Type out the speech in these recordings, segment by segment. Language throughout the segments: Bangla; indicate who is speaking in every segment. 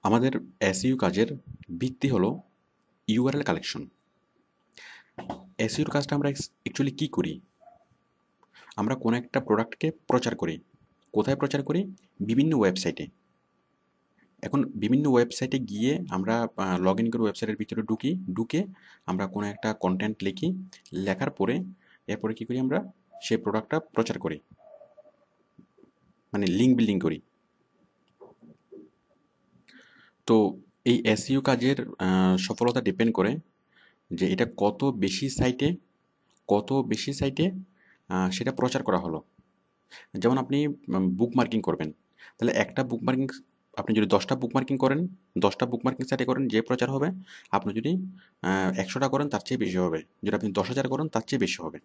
Speaker 1: আমাদের এসইউ কাজের ভিত্তি হলো ইউআরএল কালেকশন। এসইউর কাজটা আমরা অ্যাকচুয়ালি কী করি? আমরা কোনো একটা প্রোডাক্টকে প্রচার করি। কোথায় প্রচার করি? বিভিন্ন ওয়েবসাইটে। এখন বিভিন্ন ওয়েবসাইটে গিয়ে আমরা লগ ইন করে ওয়েবসাইটের ভিতরে ঢুকে আমরা কোনো একটা কন্টেন্ট লিখি, লেখার পরে এরপরে কী করি, আমরা সেই প্রোডাক্টটা প্রচার করি, মানে লিঙ্ক বিল্ডিং করি। তো এই এসইউ কাজের সফলতা ডিপেন্ড করে যে এটা কত বেশি সাইটে সেটা প্রচার করা হলো। যেমন আপনি বুক মার্কিং করবেন, তাহলে একটা বুক মার্কিং, আপনি যদি 10টা বুক মার্কিং করেন, 10টা বুক মার্কিং সাইটে করেন, যে প্রচার হবে, আপনি যদি 100টা করেন তার চেয়ে বেশি হবে, যদি আপনি 10,000 করেন তার চেয়ে বেশি হবে।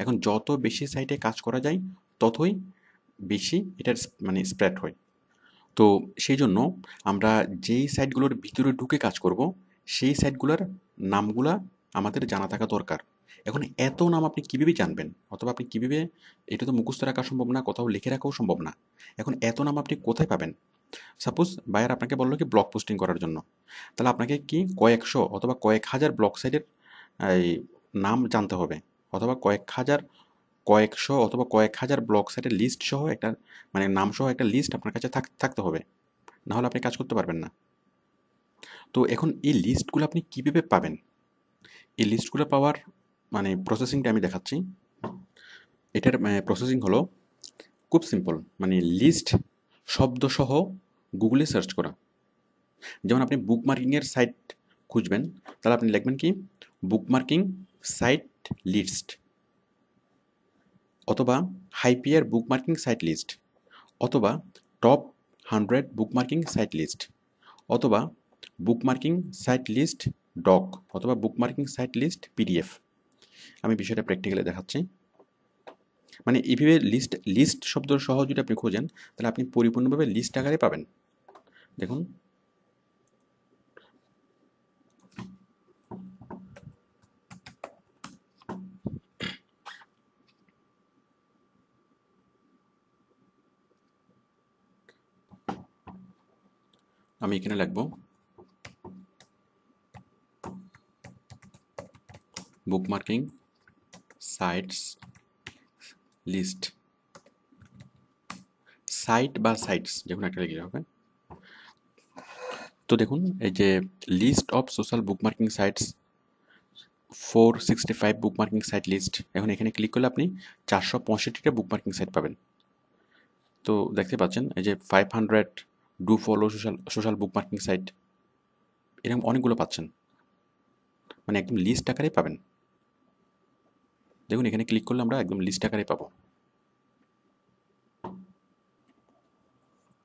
Speaker 1: এখন যত বেশি সাইটে কাজ করা যায় ততই বেশি এটার মানে স্প্রেড হয়। তো সেই জন্য আমরা যেই সাইটগুলোর ভিতরে ঢুকে কাজ করব, সেই সাইটগুলোর নামগুলা আমাদের জানা থাকা দরকার। এখন এত নাম আপনি কীভাবে জানবেন, অথবা আপনি কীভাবে, এটা তো মুখস্থ রাখা সম্ভব না, কোথাও লিখে রাখাও সম্ভব না। এখন এত নাম আপনি কোথায় পাবেন? সাপোজ বায়ার আপনাকে বললো কি ব্লগ পোস্টিং করার জন্য, তাহলে আপনাকে কি কয়েকশো অথবা কয়েক হাজার ব্লগ সাইটের এই নাম জানতে হবে, অথবা কয়েকশো অথবা কয়েক হাজার ব্লগ সাইটের লিস্ট সহ একটা, মানে নাম সহ একটা লিস্ট আপনার কাছে থাকতে হবে, নাহলে আপনি কাজ করতে পারবেন না। তো এখন এই লিস্টগুলো আপনি কীভাবে পাবেন? এই লিস্টগুলো পাওয়ার মানে প্রসেসিংটা আমি দেখাচ্ছি। এটার প্রসেসিং হলো খুব সিম্পল, মানে লিস্ট শব্দসহ গুগলে সার্চ করা। যেমন আপনি বুকমার্কিংয়ের সাইট খুঁজবেন, তাহলে আপনি লিখবেন কি বুকমার্কিং সাইট লিস্ট, অথবা হাইপিয়ার বুকমার্কিং সাইট লিস্ট, অথবা টপ 100 বুকমার্কিং সাইট লিস্ট, অথবা বুকমার্কিং সাইট লিস্ট ডক, অথবা বুকমার্কিং সাইট লিস্ট পিডিএফ। আমি বিষয়টা প্র্যাকটিক্যালি দেখাচ্ছি। মানে এইভাবে লিস্ট শব্দ সহ যদি আপনি খোঁজেন, তাহলে আপনি পরিপূর্ণভাবে লিস্ট আকারে পাবেন। দেখুন, আমি এখানে লিখব বুকমার্কিং সাইটস লিস্ট, সাইট বা সাইটস যে কোনো একটা লিখলে হবে। তো দেখুন, এই যে list of social bookmarking sites 465 bookmarking site list, এখন এখানে ক্লিক করলে আপনি 465টা বুকমার্কিং সাইট পাবেন। তো দেখতে পাচ্ছেন এই যে 500 do follow social bookmarking site, এরকম অনেকগুলো পাচ্ছেন, মানে একদম লিস্ট আকারে পাবেন। দেখুন, এখানে ক্লিক করলে আমরা একদম লিস্ট আকারে পাবো।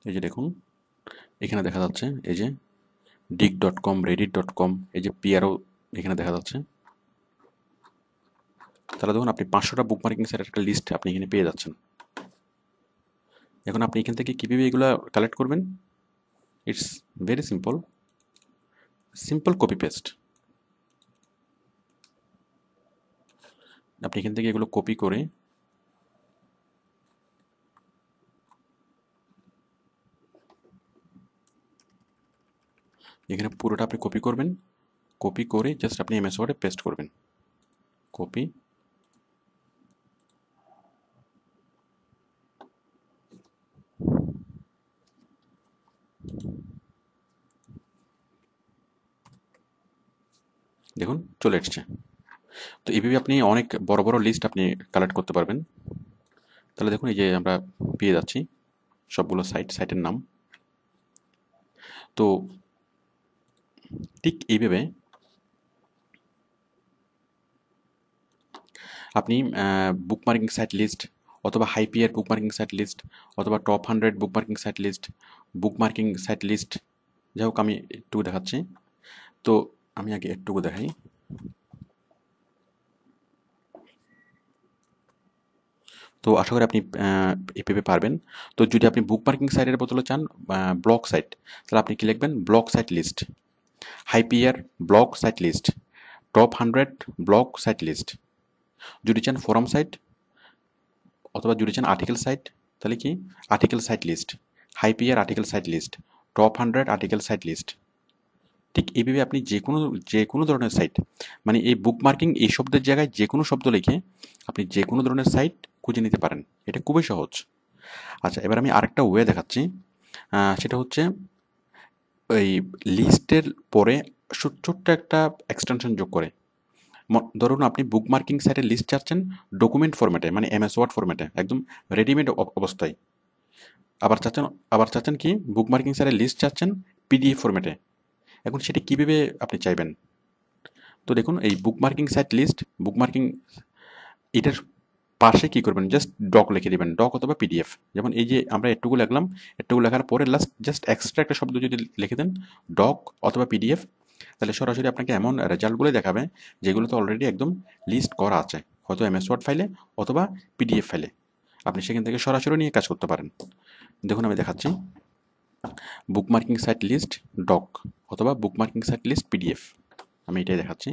Speaker 1: এই যে দেখুন, এখানে দেখা যাচ্ছে এই যে dig.com, reddit.com, এই যে পিআরও এখানে দেখা যাচ্ছে। তাহলে দেখুন, আপনি 500টা বুকমার্কিং সাইটের একটা লিস্ট আপনি এখানে পেয়ে যাচ্ছেন। এখন আপনি এখান থেকে কীভাবে এগুলো কালেক্ট করবেন? It's very simple copy paste. আপনি এখান থেকে এগুলো কপি করে এখানে পুরোটা আপনি কপি করবেন, কপি করে জাস্ট আপনি এমএস ওয়ার্ডে পেস্ট করবেন। কপি, দেখুন চলে এসছে। তো এইভাবে আপনি অনেক বড় বড় লিস্ট আপনি কালেক্ট করতে পারবেন। তাহলে দেখুন, এই যে আমরা পেয়ে যাচ্ছি সবগুলো সাইটের নাম। তো ঠিক এইভাবে আপনি বুকমার্কিং সাইট লিস্ট, অথবা হাইপিয়ার বুকমার্কিং সাইট লিস্ট, অথবা top 100 bookmarking site list, bookmarking site list, যাই হোক আমি একটু দেখাচ্ছি। তো আমি আগে একটুকু দেখাই। তো আশা করি আপনি এভাবে পারবেন। তো যদি আপনি বুকমার্কিং সাইটের বদলে চান ব্লগ সাইট, তাহলে আপনি কি লিখবেন blog site list, high PR blog site list, top 100 blog site list. যদি চান ফোরাম সাইট, অথবা যদি চান আর্টিকেল সাইট, তাহলে কি article site list, high PR article site list, top 100 article site list. ঠিক এইভাবে আপনি যে কোনো ধরনের সাইট, মানে এই বুক মার্কিং এই শব্দের জায়গায় যে কোনো শব্দ লিখে আপনি যে কোনো ধরনের সাইট খুঁজে নিতে পারেন। এটা খুবই সহজ। আচ্ছা, এবার আমি আরেকটা ওয়ে দেখাচ্ছি। সেটা হচ্ছে এই লিস্টের পরে ছোট্ট একটা এক্সটেনশন যোগ করে। ধরুন আপনি বুক মার্কিং সাইটের লিস্ট চাচ্ছেন ডকুমেন্ট ফরম্যাটে, মানে MS ওয়ার্ড ফরম্যাটে, একদম রেডিমেড অবস্থায়। আবার চাচ্ছেন কি বুক মার্কিং সাইটের লিস্ট চাচ্ছেন PDF ফরম্যাটে। এখন সেটা কীভাবে আপনি চাইবেন? তো দেখুন, এই বুক মার্কিং সাইট লিস্ট, বুক মার্কিং, এটার পাশে কী করবেন, জাস্ট ডক লিখে দেবেন, ডক অথবা PDF। যেমন এই যে আমরা এটুকু লিখলাম, এটুকু লেখার পরে লাস্ট জাস্ট এক্সট্রা একটা শব্দ যদি লিখে দেন, ডক অথবা PDF, তাহলে সরাসরি আপনাকে এমন রেজাল্টগুলো দেখাবে যেগুলোতে অলরেডি একদম লিস্ট করা আছে, হয়তো MS ওয়ার্ড ফাইলে অথবা PDF ফাইলে। আপনি সেখান থেকে সরাসরি নিয়ে কাজ করতে পারেন। দেখুন আমি দেখাচ্ছি, বুক মার্কিং সাইট লিস্ট ডক অথবা বুক মার্কিং সাইট লিস্ট PDF, আমি এটাই দেখাচ্ছি।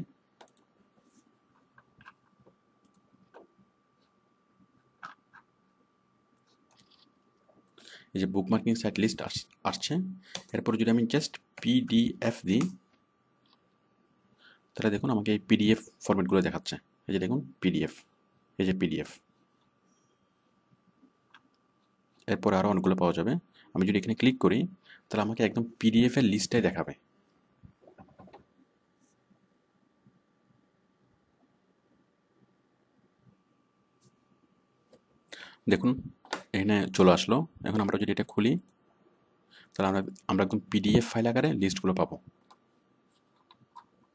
Speaker 1: এই যে বুক মার্কিং সাইট লিস্ট আসছে, এরপর যদি আমি জাস্ট PDF দিই, তাহলে দেখুন আমাকে এই PDF ফরম্যাটগুলো দেখাচ্ছে। এই যে দেখুন PDF, এই যে PDF, এরপর আরও অনেকগুলো পাওয়া যাবে। আমি যদি এখানে ক্লিক করি তাহলে আমাকে একদম PDF এর লিস্টটাই দেখাবে। দেখুন এখানে চলে আসলো। এখন আমরা যদি এটা খুলি তাহলে আমরা একদম PDF ফাইল আকারে লিস্টগুলো পাবো।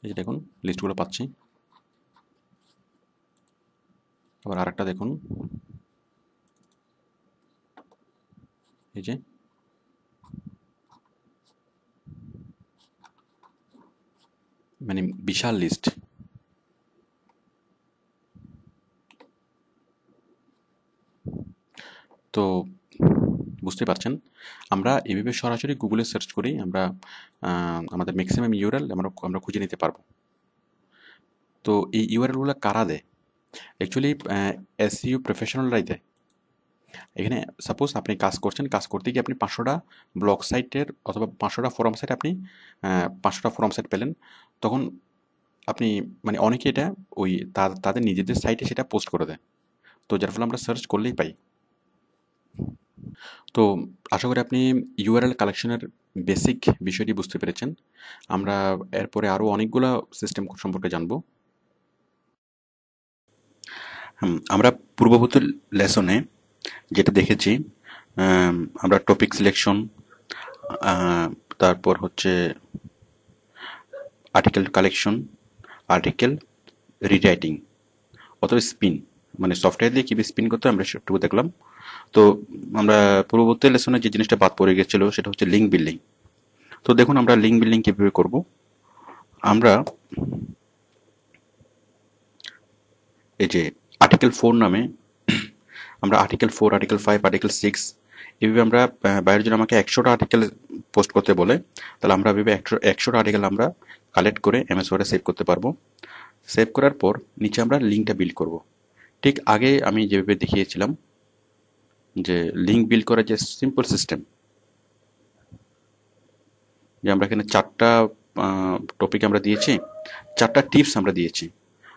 Speaker 1: এই যে দেখুন লিস্টগুলো পাচ্ছি। আবার আরেকটা দেখুন, এই যে মানে বিশাল লিস্ট। তো বুঝতে পারছেন, আমরা এভাবে সরাসরি গুগলে সার্চ করি, আমরা আমাদের ম্যাক্সিমাম ইউআরএল আমরা খুঁজে নিতে পারবো। তো এই ইউআরএলগুলো কারা দেয়? অ্যাকচুয়ালি SEO প্রফেশনালরাই দেয়। এখানে সাপোজ আপনি কাজ করছেন, কাজ করতে গিয়ে আপনি 500টা ব্লগ সাইটের অথবা 500টা ফোরাম সাইট, আপনি 500টা ফোরাম সাইট পেলেন, তখন আপনি মানে অনেকে এটা ওই তাদের নিজেদের সাইটে সেটা পোস্ট করে দেয়। তো যার ফলে আমরা সার্চ করলেই পাই। তো আশা করি আপনি ইউআরএল কালেকশনের বেসিক বিষয়টি বুঝতে পেরেছেন। আমরা এরপরে আরও অনেকগুলো সিস্টেম সম্পর্কে জানব। আমরা পূর্ববর্তী লেসনে যেটা দেখেছি, আমরা টপিক সিলেকশন, তারপর হচ্ছে আর্টিকেল কালেকশন, আর্টিকেল রিরাইটিং অথবা স্পিন, মানে সফটওয়্যার দিয়ে কীভাবে স্পিন করতে আমরা সেটুকু দেখলাম। তো আমরা পূর্ববর্তী লেসনে যে জিনিসটা বাদ পড়ে গেছিল সেটা হচ্ছে লিঙ্ক বিল্ডিং। তো দেখুন আমরা লিঙ্ক বিল্ডিং কীভাবে করব। আমরা এই যে আর্টিকেল 4 নামে আমরা আর্টিকেল 4, আর্টিকেল 5, আর্টিকেল 6 এভাবে আমরা বাইরের জন্য আমাকে 100টা আর্টিকেল পোস্ট করতে বলে, তাহলে আমরা এভাবে 100টা আর্টিকেল আমরা কালেক্ট করে MS ওয়ার্ডে সেভ করতে পারবো। সেভ করার পর নিচে আমরা লিঙ্কটা বিল্ড করব। ঠিক আগে আমি যেভাবে দেখিয়েছিলাম যে লিঙ্ক বিল্ড করার যে সিম্পল সিস্টেম, যে আমরা এখানে 4টা টপিক আমরা দিয়েছি, 4টা টিপস আমরা দিয়েছি।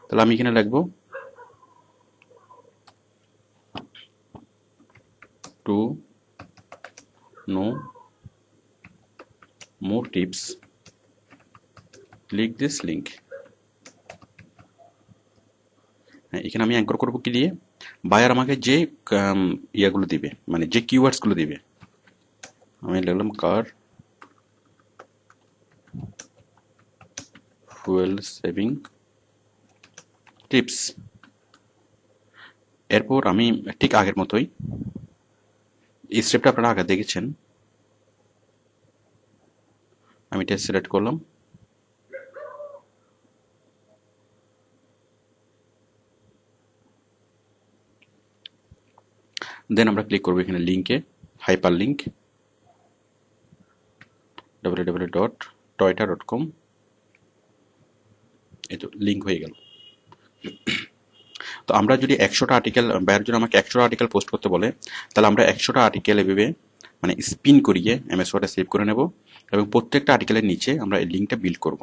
Speaker 1: তাহলে আমি এখানে লিখব to know more tips click this link। হ্যাঁ, এখানে আমি অ্যাঙ্কর করবো কি দিয়ে, বায়ার আমাকে যে ইয়াগুলো দিবে, মানে যে কিওয়ার্ডসগুলো দিবে, আমি লিখলাম কার ফুয়েল সেভিং টিপস। এরপর আমি ঠিক আগের মতোই এই স্টেপটা আপনারা আগে দেখেছেন, আমি এটা সিলেক্ট করলাম। দেন আমরা ক্লিক করবো এখানে লিঙ্কে, হাইপার লিঙ্ক www.toyota.com। এই তো লিঙ্ক হয়ে গেল। তো আমরা যদি 100টা আর্টিকেল, বাইরের জন্য আমাকে 100টা আর্টিকেল পোস্ট করতে বলে, তাহলে আমরা 100টা আর্টিকেল এভাবে মানে স্পিন করিয়ে এমএস ওয়ার্ডে সেভ করে নেব এবং প্রত্যেকটা আর্টিকেলের নিচে আমরা এই লিঙ্কটা বিল্ড করব।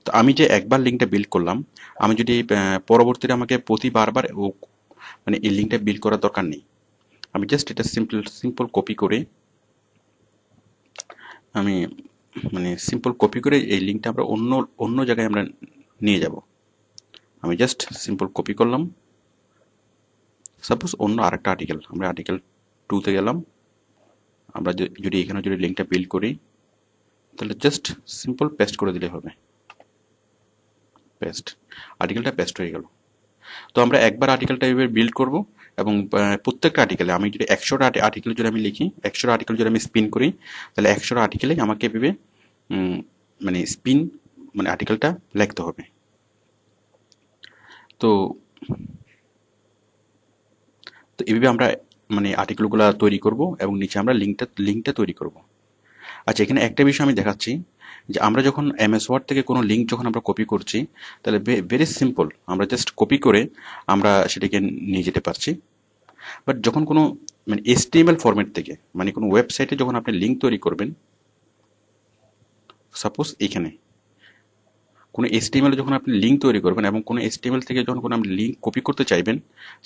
Speaker 1: তো আমি যে একবার লিঙ্কটা বিল্ড করলাম, আমি যদি পরবর্তীতে আমাকে বারবার মানে এই লিঙ্কটা বিল্ড করার দরকার নেই। আমি জাস্ট এটা সিম্পল কপি করে আমি সিম্পল কপি করে এই লিঙ্কটা আমরা অন্য অন্য জায়গায় আমরা নিয়ে যাব। আমি জাস্ট সিম্পল কপি করলাম, সাপোজ অন্য আরেকটা আর্টিকেল, আমরা আর্টিকেল 2-তে গেলাম। আমরা যদি এখানে যদি লিঙ্কটা বিল্ড করি, তাহলে জাস্ট সিম্পল পেস্ট করে দিলে হবে। পেস্ট, আর্টিকেলটা পেস্ট হয়ে গেল। তো আমরা একবার আর্টিকেলটা এভাবে বিল্ড করব এবং প্রত্যেকটা আর্টিকেলে আমি যদি 100টা আর্টিকেল যদি আমি লিখি, 100টা আর্টিকেল যদি আমি স্পিন করি, তাহলে 100টা আর্টিকেলে আমাকে এভাবে স্পিন আর্টিকেলটা লিখতে হবে। তো তো এভাবে আমরা আর্টিকেলগুলো তৈরি করব এবং নিচে আমরা লিঙ্কটা তৈরি করব। আচ্ছা, এখানে একটা বিষয় আমি দেখাচ্ছি যে আমরা যখন এমএস ওয়ার্ড থেকে কোনো লিঙ্ক যখন আমরা কপি করছি, তাহলে ভেরি সিম্পল, আমরা জাস্ট কপি করে আমরা সেটাকে নিয়ে যেতে পারছি। বাট যখন কোনো HTML ফরম্যাট থেকে কোনো ওয়েবসাইটে যখন আপনি লিঙ্ক তৈরি করবেন, সাপোজ এখানে কোনো HTML যখন আপনি লিঙ্ক তৈরি করবেন এবং কোনো HTML থেকে যখন কোনো আপনি লিঙ্ক কপি করতে চাইবেন,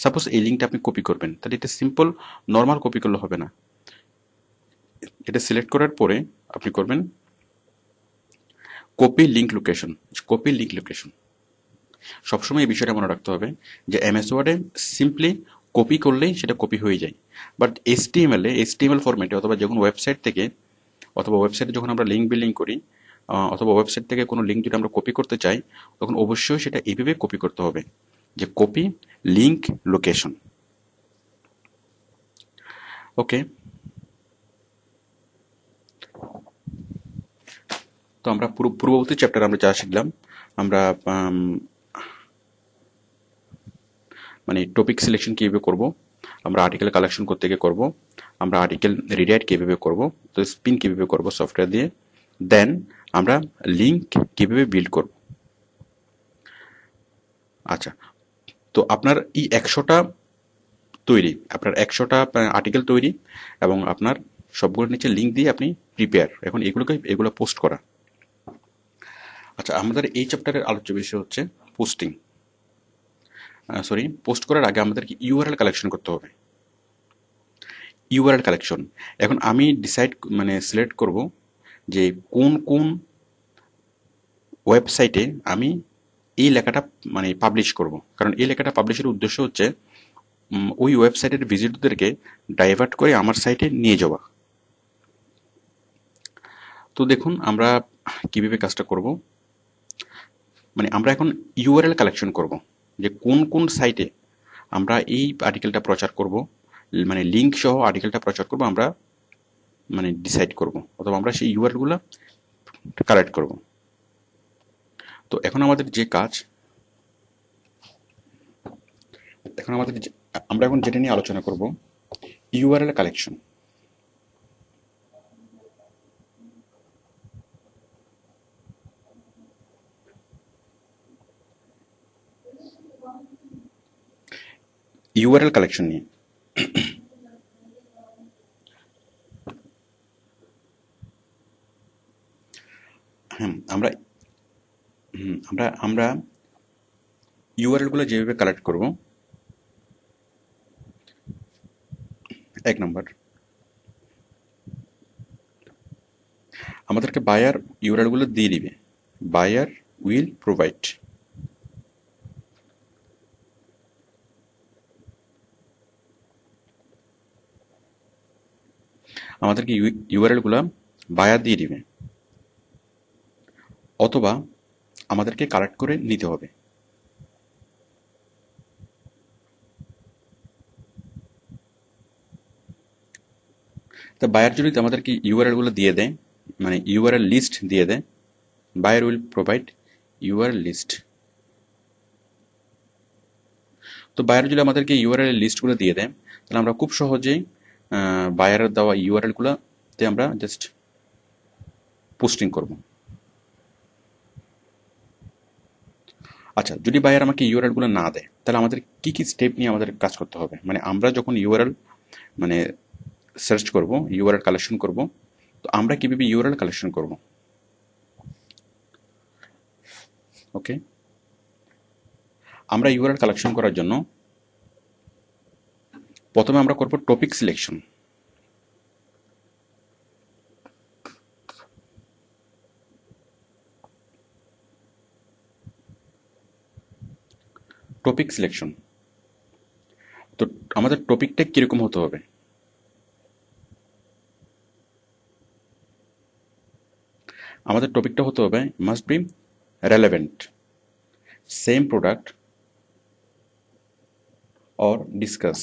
Speaker 1: সাপোজ এই লিঙ্কটা আপনি কপি করবেন, তাহলে এটা সিম্পল নর্মাল কপি করলে হবে না। এটা সিলেক্ট করার পরে আপনি করবেন copy link location. Copy link location সবসময় এই বিষয়টা মনে রাখতে হবে যে এমএস ওয়ার্ডে সিম্পলি কপি করলেই সেটা কপি হয়ে যায়, বাট HTML ফরম্যাটে অথবা যখন ওয়েবসাইট থেকে অথবা ওয়েবসাইটে যখন আমরা লিঙ্ক বিল্ডিং করি অথবা ওয়েবসাইট থেকে কোনো লিঙ্ক যদি আমরা কপি করতে চাই, তখন অবশ্যই সেটা এইভাবে কপি করতে হবে, যে কপি লিঙ্ক লোকেশন। ওকে, তো আমরা পূর্ববর্তী চ্যাপ্টারে আমরা যা শিখলাম, আমরা টপিক সিলেকশন কীভাবে করব, আমরা আর্টিকেল কালেকশন করতে গিয়ে করব, আমরা আর্টিকেল রিরাইট কীভাবে করব, তো স্পিন কীভাবে করব সফটওয়্যার দিয়ে, দেন আমরা লিঙ্ক কীভাবে বিল্ড করব। আচ্ছা, তো আপনার এই 100টা তৈরি, আপনার 100টা আর্টিকেল তৈরি এবং আপনার সবগুলোর নিচে লিঙ্ক দিয়ে আপনি প্রিপেয়ার, এখন এগুলো পোস্ট করা। আচ্ছা, আমাদের এই চ্যাপ্টারের আলোচ্য বিষয় হচ্ছে পোস্টিং। পোস্ট করার আগে আমাদেরকে ইউআরএল কালেকশন করতে হবে। ইউআরএল কালেকশন, এখন আমি সিলেক্ট করব যে কোন কোন ওয়েবসাইটে আমি এই লেখাটা পাবলিশ করব, কারণ এই লেখাটা পাবলিশের উদ্দেশ্য হচ্ছে ওই ওয়েবসাইটের ভিজিটরদেরকে ডাইভার্ট করে আমার সাইটে নিয়ে যাওয়া। তো দেখুন আমরা কিভাবে কাজটা করব। আমরা এখন ইউআরএল কালেকশন করব, যে কোন কোন সাইটে আমরা এই আর্টিকেলটা প্রচার করব, লিঙ্ক সহ আর্টিকেলটা প্রচার করব, আমরা ডিসাইড করব, অথবা আমরা সেই ইউআরএলগুলো কালেক্ট করব। তো এখন আমাদের যে কাজ, আমরা এখন যেটা নিয়ে আলোচনা করব, ইউআরএল কালেকশন। ইউআরএল কালেকশন নিয়ে আমরা আমরা ইউআরএলগুলো যেভাবে কালেক্ট করব, 1 নম্বর, আমাদেরকে বায়ার ইউআরএলগুলো দিয়ে দিবে। বায়ার উইল প্রোভাইড, আমাদেরকে ইউআরএলগুলো বায়ার দিয়ে দিবে, অথবা আমাদেরকে কালেক্ট করে নিতে হবে। তা বায়ার যদি আমাদেরকে ইউআরএলগুলো দিয়ে দেয়, ইউআরএল লিস্ট দিয়ে দেয়, buyer will provide URL list. তো বায়ার যদি আমাদেরকে ইউআরএল লিস্টগুলো দিয়ে দেয়, তাহলে আমরা খুব সহজেই বায়ারের দেওয়া ইউআরএলগুলোতে আমরা জাস্ট পোস্টিং করব। আচ্ছা, যদি বায়ার আমাকে ইউআরএলগুলো না দেয়, তাহলে আমাদের কি কি স্টেপ নিয়ে আমাদের কাজ করতে হবে। আমরা যখন ইউআরএল সার্চ করব, ইউআরএল কালেকশন করব। তো আমরা কিভাবে ইউআরএল কালেকশন করব? ওকে, আমরা ইউআরএল কালেকশন করার জন্য প্রথমে আমরা করব টপিক সিলেকশন। টপিক সিলেকশন, তো আমাদের টপিকটা কিরকম হতে হবে? আমাদের টপিকটা হতে হবে must be relevant, same product or discuss.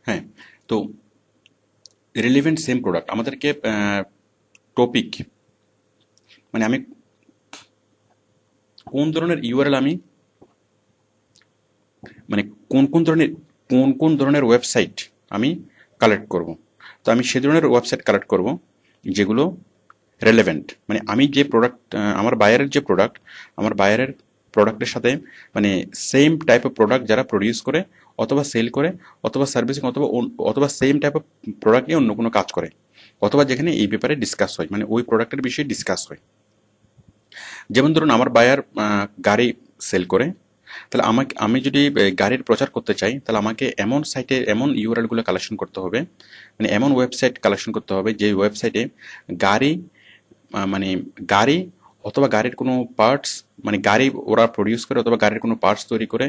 Speaker 1: হ্যাঁ, তো রিলেভেন্ট সেম প্রোডাক্ট আমাদেরকে টপিক, মানে আমি কোন ধরনের ইউআরএল আমি, মানে কোন কোন ধরনের ওয়েবসাইট আমি কালেক্ট করব। তো আমি সে ধরনের ওয়েবসাইট কালেক্ট করব যেগুলো রেলেভেন্ট, মানে আমি যে প্রোডাক্ট, আমার বায়ারের যে প্রোডাক্ট, আমার বায়ারের প্রোডাক্টের সাথে মানে সেম টাইপ অফ প্রোডাক্ট যারা প্রডিউস করে অথবা সেল করে অথবা সার্ভিসিং অথবা সেম টাইপ অফ প্রোডাক্ট নিয়ে অন্য কোনো কাজ করে, অথবা যেখানে এই ব্যাপারে ডিসকাস হয়, মানে ওই প্রোডাক্টের বিষয়ে ডিসকাস হয়। যেমন ধরুন আমার বায়ার গাড়ি সেল করে, তাহলে আমি যদি গাড়ির প্রচার করতে চাই, তাহলে আমাকে এমন সাইটে এমন ইউআরএল গুলো কালেকশন করতে হবে, মানে এমন ওয়েবসাইট কালেকশন করতে হবে যে ওয়েবসাইটে গাড়ি, মানে গাড়ি অথবা গাড়ির কোনো পার্টস, মানে গাড়ি ওরা প্রডিউস করে অথবা গাড়ির কোনো পার্টস তৈরি করে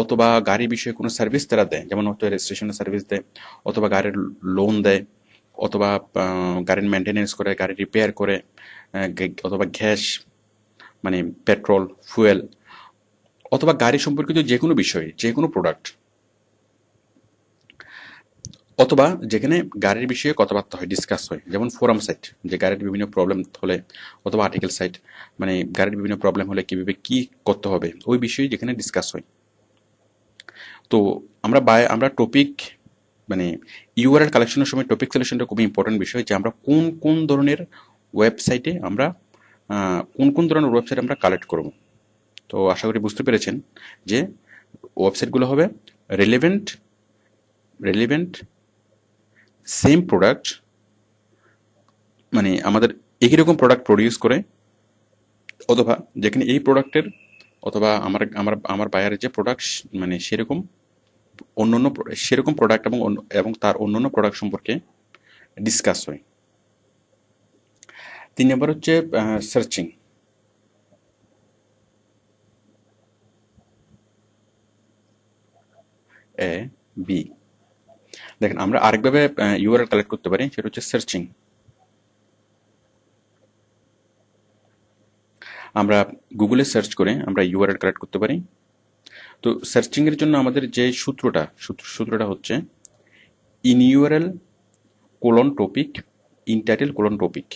Speaker 1: অথবা গাড়ি বিষয়ে কোনো সার্ভিস তারা দেয়, যেমন হয়তো রেজিস্ট্রেশনের সার্ভিস দেয় অথবা গাড়ির লোন দেয় অথবা গাড়ির মেনটেনেন্স করে, গাড়ি রিপেয়ার করে, অথবা গ্যাস মানে পেট্রোল ফুয়েল, অথবা গাড়ি সম্পর্কিত যে কোনো বিষয়ে যে কোনো প্রোডাক্ট, অথবা যেখানে গাড়ির বিষয়ে কথাবার্তা হয়, ডিসকাস হয়, যেমন ফোরাম সাইট, যে গাড়ির বিভিন্ন প্রবলেম হলে, অথবা আর্টিকেল সাইট, মানে গাড়ির বিভিন্ন প্রবলেম হলে কিভাবে কি করতে হবে ওই বিষয়ে যেখানে ডিসকাস হয়। তো আমরা টপিক, মানে ইউআরএল কালেকশনের সময় টপিক সিলেকশনটা খুবই ইম্পর্টেন্ট বিষয়, যে আমরা কোন কোন ধরনের ওয়েবসাইটে আমরা কোন কোন ধরনের ওয়েবসাইট আমরা কালেক্ট করব। তো আশা করি বুঝতে পেরেছেন যে ওয়েবসাইটগুলো হবে রেলেভেন্ট, রেলেভেন্ট সেম প্রোডাক্ট, মানে আমাদের একই রকম প্রোডাক্ট প্রডিউস করে, অথবা যেখানে এই প্রোডাক্টের অথবা আমার আমার আমার বায়ারের যে প্রোডাক্ট, মানে সেরকম প্রোডাক্ট এবং তার অন্যান্য প্রোডাক্ট সম্পর্কে ডিসকাস হয়। 3 নম্বর হচ্ছে সার্চিং। এ বি, দেখেন আমরা আরেকভাবে ইউআরএল কালেক্ট করতে পারি, সেটা হচ্ছে সার্চিং। আমরা গুগলে সার্চ করে আমরা ইউআরএল কালেক্ট করতে পারি। তো সার্চিং এর জন্য আমাদের যে সূত্রটা হচ্ছে in URL colon topic in title colon topic.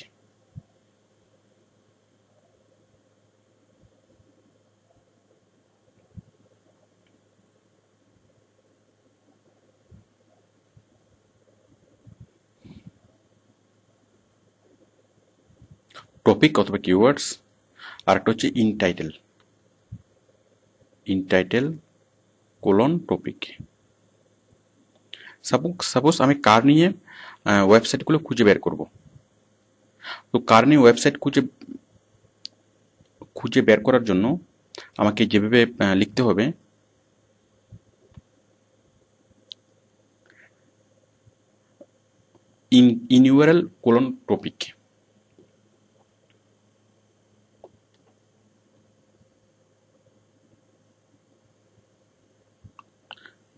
Speaker 1: Topic অথবা কিওয়ার্ডস, আর একটা হচ্ছে in title colon topic. Suppose আমি কার নিয়ে ওয়েবসাইটগুলো খুঁজে বের করব। তো কার নিয়ে ওয়েবসাইট খুঁজে বের করার জন্য আমাকে যেভাবে লিখতে হবে, ইন ইউআরএল কোলন টপিক।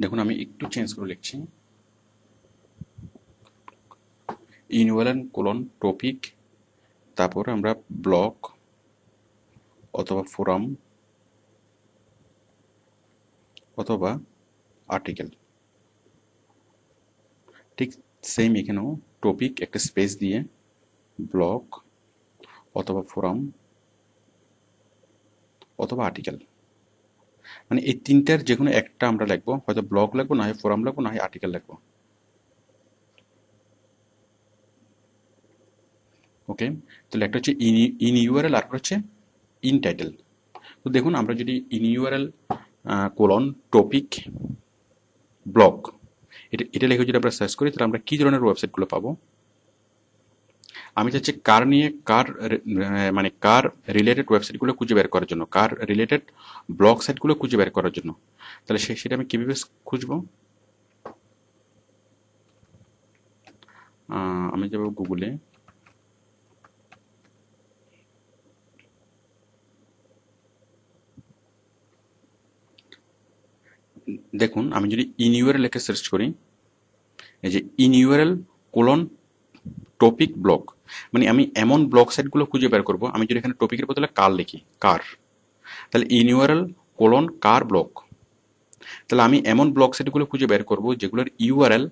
Speaker 1: দেখুন আমি একটু চেঞ্জ করে লিখছি, ইন ইউআরএল কোলন টপিক, তারপর আমরা ব্লগ অথবা ফোরাম অথবা আর্টিকেল। ঠিক সেম এখানেও টপিক একটা স্পেস দিয়ে ব্লগ অথবা ফোরাম অথবা আর্টিকেল, মানে এই তিনটার যে কোনো একটা আমরা লিখবো, হয়তো ব্লগ লিখবো, না হয় ফোরাম লিখবো, না হয় আর্টিকেল লিখবো। ওকে, তাহলে একটা হচ্ছে ইন ইউআরএল আর হচ্ছে ইন টাইটেল। তো দেখুন আমরা যদি in URL colon topic blog এটা লিখে যদি আমরা সার্চ করি, তাহলে আমরা কি ধরনের ওয়েবসাইটগুলো পাবো? আমি চাচ্ছি কার নিয়ে মানে কার রিলেটেড ওয়েবসাইটগুলো খুঁজে বের করার জন্য, কার রিলেটেড ব্লগ সাইটগুলো খুঁজে বের করার জন্য। তাহলে সেটা আমি কীভাবে খুঁজবো? আমি যাব গুগলে, দেখুন আমি যদি ইন ইউআরএল লিখে সার্চ করি, এই যে in URL colon topic blog, মানে আমি এমন ব্লগ সাইটগুলো খুঁজে বের করবো। আমি যদি এখানে টপিকের বদলে কার লিখি, কার, তাহলে in URL colon car blog, তাহলে আমি এমন ব্লগ সাইটগুলো খুঁজে বের করবো যেগুলোর ইউআরএল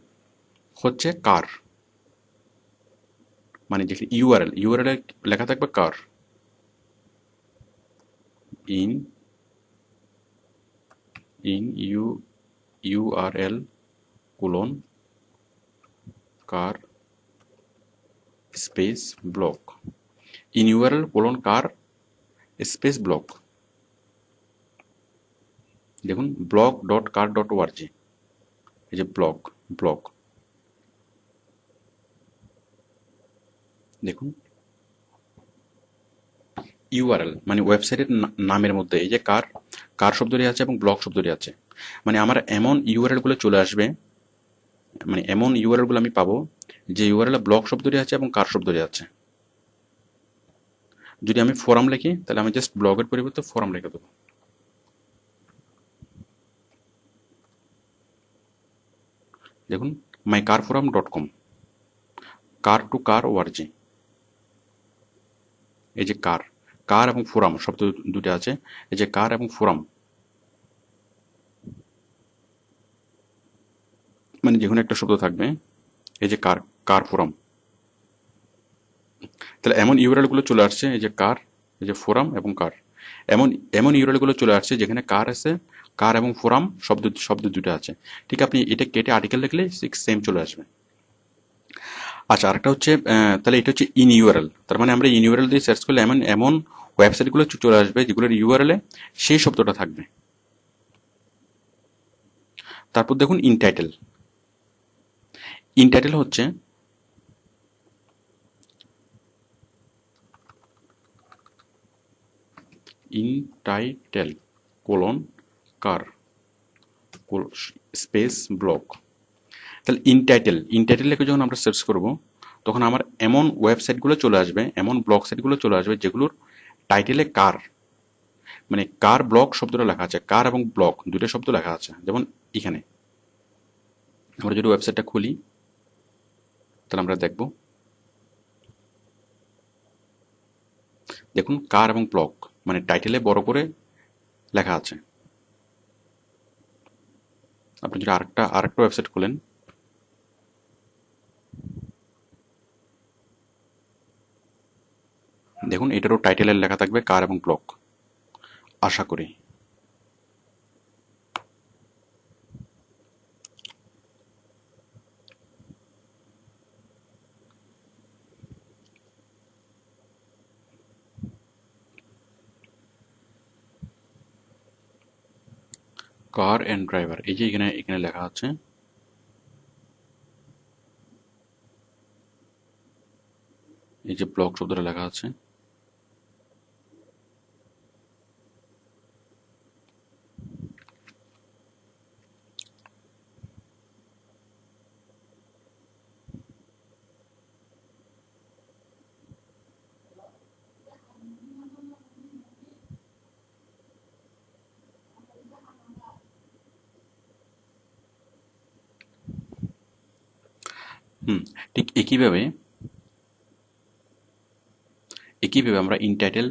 Speaker 1: হচ্ছে কার, মানে যেখানে ইউআরএল লেখা থাকবে কার। In in URL colon car space blog, in URL colon car space blog. দেখুন blog.car.org, এই যে ব্লগ দেখুন ইউআরএল মানে ওয়েবসাইটের নামের মধ্যে এই যে কার কার শব্দটি আছে এবং ব্লগ শব্দটি আছে, মানে আমার এমন ইউআরএল গুলো চলে আসবে, মানে এমন ইউআরএল গুলো আমি পাবো যে ইউআরএল ব্লগ শব্দটি আছে এবং কার শব্দটি আছে। যদি আমি ফোরাম লিখি, তাহলে আমি জাস্ট ব্লগের পরিবর্তে ফোরাম লিখে দেবো। দেখুন mycarforum.com, কার টু কার ওআরজি, এই যে কার কার এবং ফোরাম শব্দ দুটো আছে, এই যে কার এবং ফোরাম, মানে যে কোনো একটা শব্দ থাকবে, এই যে কার কার ফোরাম। তাহলে এমন ইউআরএল গুলো চলে আসছে, এই যে কার, এই যে ফোরাম এবং কার, এমন এমন ইউআরএল গুলো চলে আসছে যেখানে কার আছে, কার এবং ফোরাম শব্দ দুটো আছে। ঠিক আপনি এটা কেটে আর্টিকেল লিখলে সেম চলে আসবে। আচ্ছা, আরেকটা হচ্ছে তাহলে এটা হচ্ছে ইন ইউআরএল, তার মানে আমরা ইন ইউআরএল দিয়ে সার্চ করলে এমন এমন ওয়েবসাইটগুলো চলে আসবে যেগুলোর ইউআরএল এ সেই শব্দটা থাকবে। তারপর দেখুন ইন টাইটেল হচ্ছে in title colon car space blog. তাহলে ইন টাইটেল লিখে যখন আমরা সার্চ করব, তখন আমার এমন ওয়েবসাইটগুলো চলে আসবে, এমন ব্লগ সাইটগুলো চলে আসবে যেগুলোর টাইটেলে কার, মানে কার ব্লগ শব্দটা লেখা আছে, কার এবং ব্লগ দুটো শব্দ লেখা আছে। যেমন এখানে আমরা যদি ওয়েবসাইটটা খুলি, তাহলে আমরা দেখব, দেখুন কার এবং ব্লগ মানে টাইটেলে বড় করে লেখা আছে। আপনি যদি আরেকটা ওয়েবসাইট খুলেন, দেখুন এটারও টাইটেলের লেখা থাকবে কার এবং ব্লগ, আশা করি। কার এন্ড ড্রাইভার, এই যে এখানে লেখা আছে, এই যে ব্লগ শব্দটা লেখা আছে। ঠিক একইভাবে আমরা ইন টাইটেল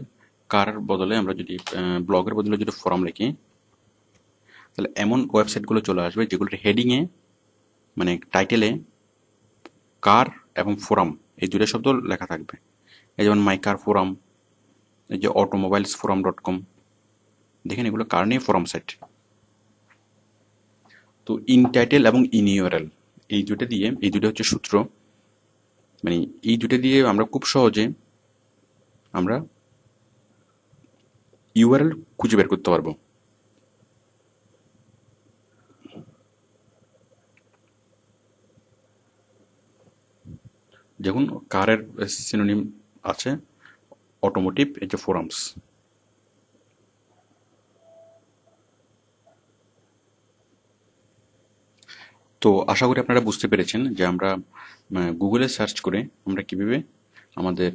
Speaker 1: কার বদলে আমরা যদি ব্লগের বদলে যদি ফোরাম লিখি, তাহলে এমন ওয়েবসাইটগুলো চলে আসবে যেগুলোর হেডিংয়ে মানে টাইটেলে কার এবং ফোরাম এই দুটো শব্দ লেখা থাকবে। এই যেমন মাই কার ফোরাম, এই যে অটোমোবাইলস ফোরাম .com, দেখেন এগুলো কার নিয়ে ফোরাম সাইট। তো ইন টাইটেল এবং ইন ইউআরএল এই দুটো হচ্ছে সূত্র, মানে এই দুটো দিয়ে আমরা খুব সহজে আমরা ইউআরএল খুঁজে বের করতে পারবো। দেখুন কারের সিনোনিম আছে অটোমোটিভ, এই যে ফোরামস। তো আশা করি আপনারা বুঝতে পেরেছেন যে আমরা গুগলে সার্চ করে আমরা কিভাবে আমাদের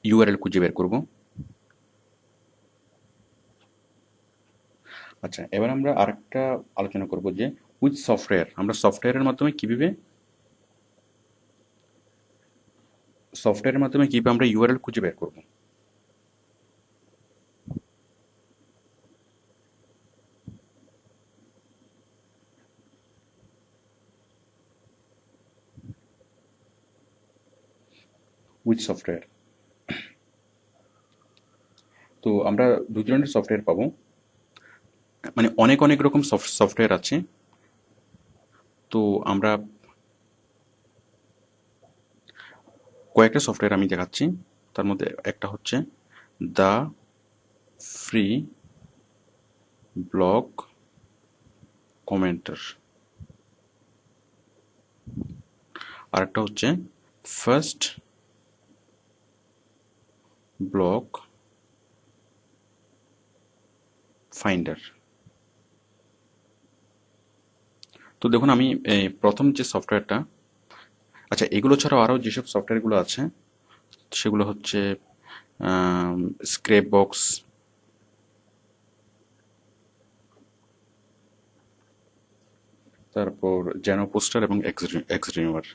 Speaker 1: ইউআরএল খুঁজে বের করব। আচ্ছা, এবার আমরা আরেকটা আলোচনা করব যে উইথ সফটওয়্যার, আমরা সফটওয়্যারের মাধ্যমে কিভাবে আমরা ইউআরএল খুঁজে বের করব। উইথ সফটওয়্যার, তো আমরা দুই ধরনের সফটওয়্যার পাবো, মানে অনেক অনেক রকম সফটওয়্যার আছে। তো আমরা কয়েকটা সফটওয়্যার আমি দেখাচ্ছি, তার মধ্যে একটা হচ্ছে দ্য ফ্রি ব্লগ কমেন্টার, আরেকটা হচ্ছে ফার্স্ট ব্লগ ফাইন্ডার। তো দেখুন আমি প্রথম যে সফটওয়্যারটা, আচ্ছা এগুলো ছাড়াও আরও যেসব সফটওয়্যারগুলো আছে সেগুলো হচ্ছে স্ক্র্যাপ বক্স, তারপর জ্যানো পোস্টার এবং এক্স রিমুভার।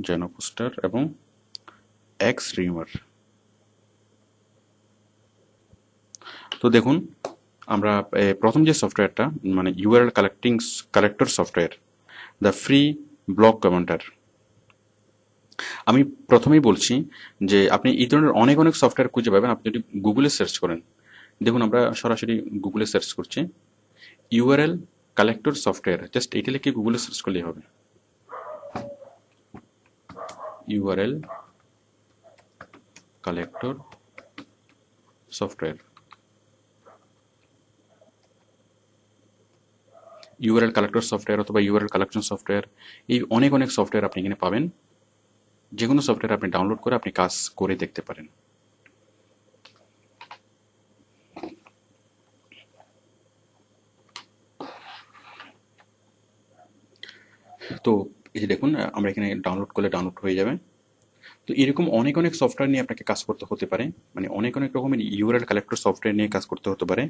Speaker 1: জ্যানো পোস্টার এবং এক্স রিমুভার। তো দেখুন আমরা প্রথম যে সফটওয়্যারটা মানে URL collector software, the free blog কমেন্টার। আমি প্রথমেই বলছি যে আপনি এই ধরনের অনেক অনেক সফটওয়্যার খুঁজে পাবেন আপনি যদি গুগলে সার্চ করেন। দেখুন আমরা সরাসরি গুগলে সার্চ করছি ইউআরএল কালেক্টর সফটওয়্যার, জাস্ট এইটা লিখে গুগলে সার্চ করলেই হবে। URL collector software, URL collector software অথবা ইউআরএল কালেকশন সফটওয়্যার, এই অনেক অনেক সফটওয়্যার আপনি এখানে পাবেন। যে কোনো সফটওয়্যার আপনি ডাউনলোড করে আপনি কাজ করে দেখতে পারেন। তো এই যে দেখুন আমরা এখানে ডাউনলোড করলে ডাউনলোড হয়ে যাবে। তো এরকম অনেক অনেক সফটওয়্যার নিয়ে আপনাকে কাজ করতে হতে পারে, মানে অনেক অনেক রকমের ইউআরএল কালেক্টর সফটওয়্যার নিয়ে কাজ করতে হতে পারে।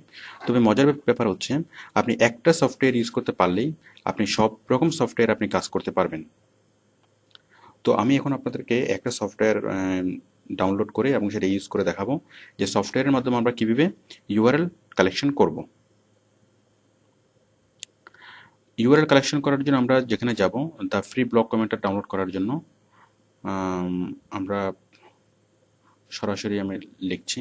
Speaker 1: তবে মজার ব্যাপার হচ্ছে আপনি একটা সফটওয়্যার ইউজ করতে পারলেই আপনি সব রকম সফটওয়্যার আপনি কাজ করতে পারবেন। তো আমি এখন আপনাদেরকে একটা সফটওয়্যার ডাউনলোড করে এবং সেটা ইউজ করে দেখাবো যে সফটওয়্যারের মাধ্যমে আমরা কীভাবে ইউআরএল কালেকশন করব। ইউআরএল কালেকশন করার জন্য আমরা যেখানে যাব, দ্য ফ্রি ব্লগ কমেন্টার ডাউনলোড করার জন্য আমরা সরাসরি আমি লিখছি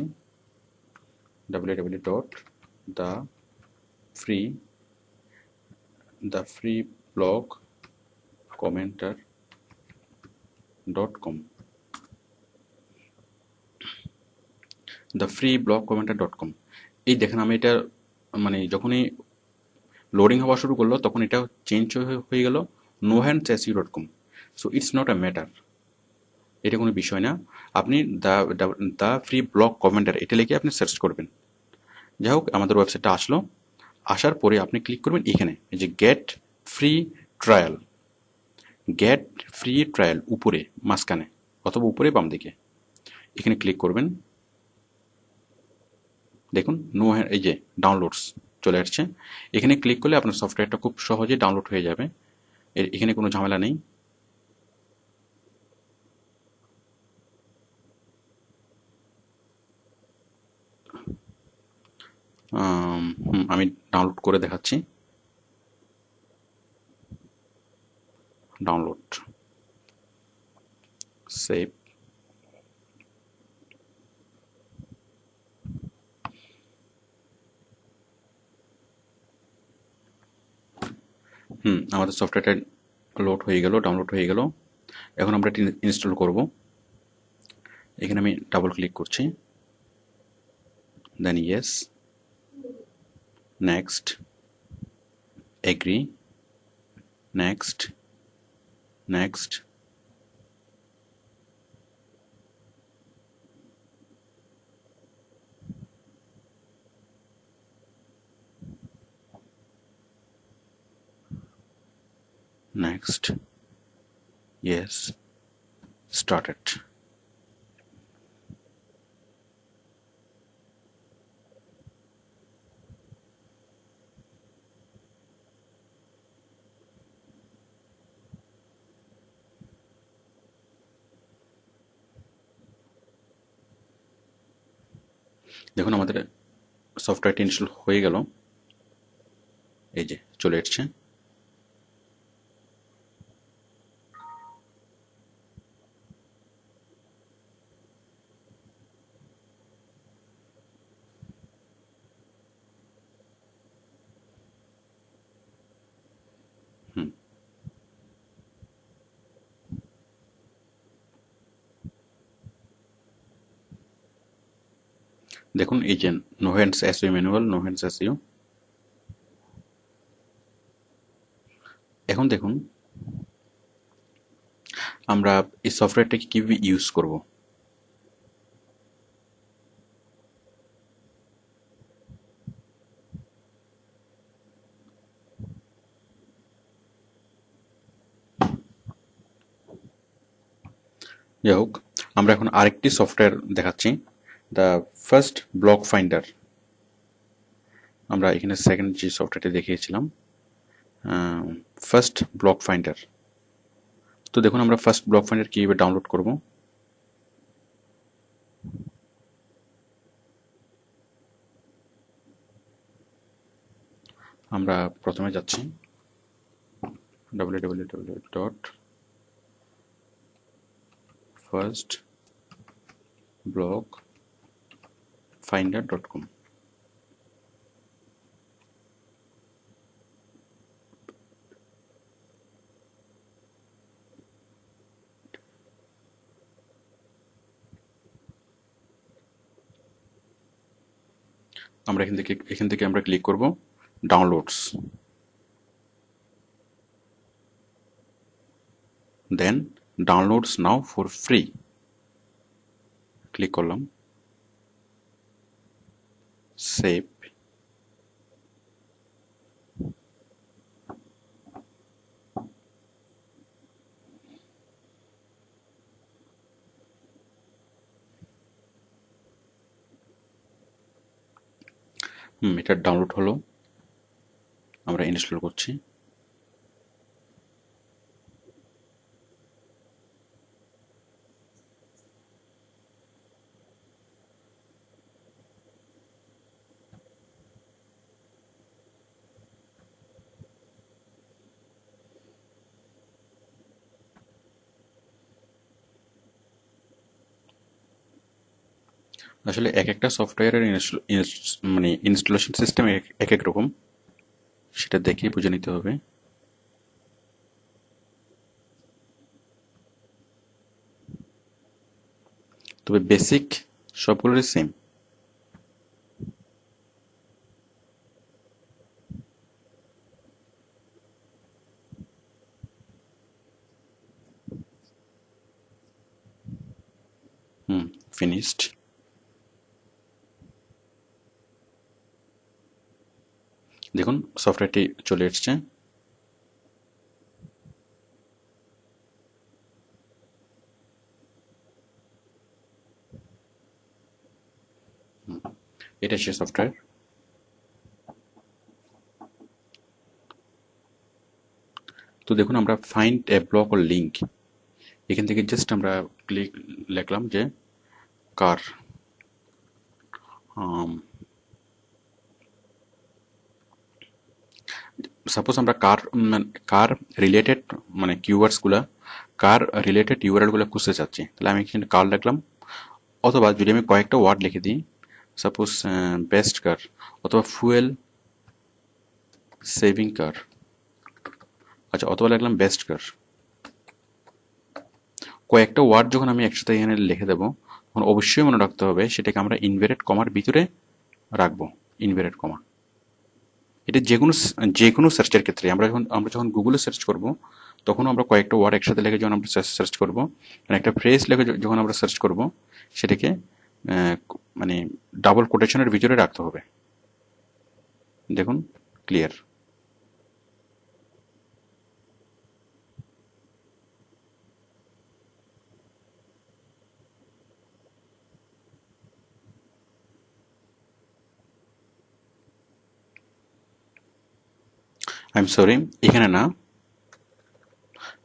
Speaker 1: www.thefreeblogcommenter.com, thefreeblogcommenter.com। এই দেখেন আমি এটা মানে যখনই লোডিং হওয়া শুরু করলো তখন এটা চেঞ্জ হয়ে গেল nohandssu.com। So it's not a matter, এটা কোনো বিষয় না। আপনি দ্য ফ্রি ব্লগ কমেন্টার এটা লিখে আপনি সার্চ করবেন। যাই হোক আমাদের ওয়েবসাইটটা আসলো, আসার পরে আপনি ক্লিক করবেন এখানে এই যে গেট ফ্রি ট্রায়াল, উপরে মাঝখানে অথবা উপরে বাম দিকে এখানে ক্লিক করবেন। দেখুন এই যে ডাউনলোডস চলে আসছে, এখানে ক্লিক করলে আপনার সফটওয়্যারটা খুব সহজে ডাউনলোড হয়ে যাবে, এখানে কোনো ঝামেলা নেই। আমি ডাউনলোড করে দেখাচ্ছি। Download, save. আমাদের সফটওয়্যারটা লোড হয়ে গেল, ডাউনলোড হয়ে গেল। এখন আমরা এটি ইনস্টল করব। এখানে আমি ডাবল ক্লিক করছি, then yes, next, agree, next, next, next, yes, started. দেখুন আমাদের সফটওয়্যারটি ইনস্টল হয়ে গেল, এই যে চলে এসছে। হুম দেখুন এই যে no hands SEO manual, no hands SEO. এখন দেখুন আমরা এই সফটওয়্যারটাকে কিভাবে ইউজ করব। যাই হোক, আমরা এখন আরেকটি সফটওয়্যার দেখাচ্ছি, দ্য ফার্স্ট ব্লক ফাইন্ডার। আমরা এখানে সেকেন্ড যে সফটওয়্যারটি দেখিয়েছিলাম, ফার্স্ট ব্লক ফাইন্ডার। তো দেখুন আমরা ফার্স্ট ব্লক ফাইন্ডার কীভাবে ডাউনলোড করব। আমরা প্রথমে যাচ্ছি www.firstblockfinder.com। আমরা এখান থেকে আমরা ক্লিক করব downloads, then downloads now for free click করলাম, সেভ। এটা ডাউনলোড হলো, আমরা ইনস্টল করছি। আসলে এক একটা সফটওয়্যারের মানে ইনস্টলেশন সিস্টেম এক এক রকম, সেটা দেখেই বুঝে নিতে হবে। তবে বেসিক সবগুলোরই সেম। ফিনিশড। দেখুন সফটওয়্যারটি চলে এসছে। এটা সে সফটওয়্যার। তো দেখুন আমরা ফাইন্ড এ ব্লক ও লিঙ্ক, এখান থেকে জাস্ট আমরা লিখলাম যে কার সাপোজ আমরা কার রিলেটেড মানে কিওয়ার্ডসগুলো, কার রিলেটেড ইউআরএলগুলো খুঁজতে চাচ্ছি, তাহলে আমি এখানে কার লিখলাম। অথবা যদি আমি কয়েকটা ওয়ার্ড লিখে দিই, সাপোজ বেস্ট কার অথবা ফুয়েল সেভিং কার, আচ্ছা, অথবা লিখলাম বেস্ট কার। কয়েকটা ওয়ার্ড যখন আমি একসাথে এখানে লিখে দেবো, তখন অবশ্যই মনে রাখতে হবে সেটাকে আমরা ইনভার্টেড কমার ভিতরে রাখবো। ইনভার্টেড কমা, এটা যে কোনো সার্চের ক্ষেত্রে আমরা যখন গুগলে সার্চ করব, তখন আমরা কয়েকটা ওয়ার্ড একসাথে লিখে যখন আমরা সার্চ করব, মানে একটা ফ্রেজ লিখে যখন আমরা সার্চ করব, সেটাকে মানে ডাবল কোটেশনের ভিতরে রাখতে হবে। দেখুন, ক্লিয়ার। আই এম সরি, এখানে না,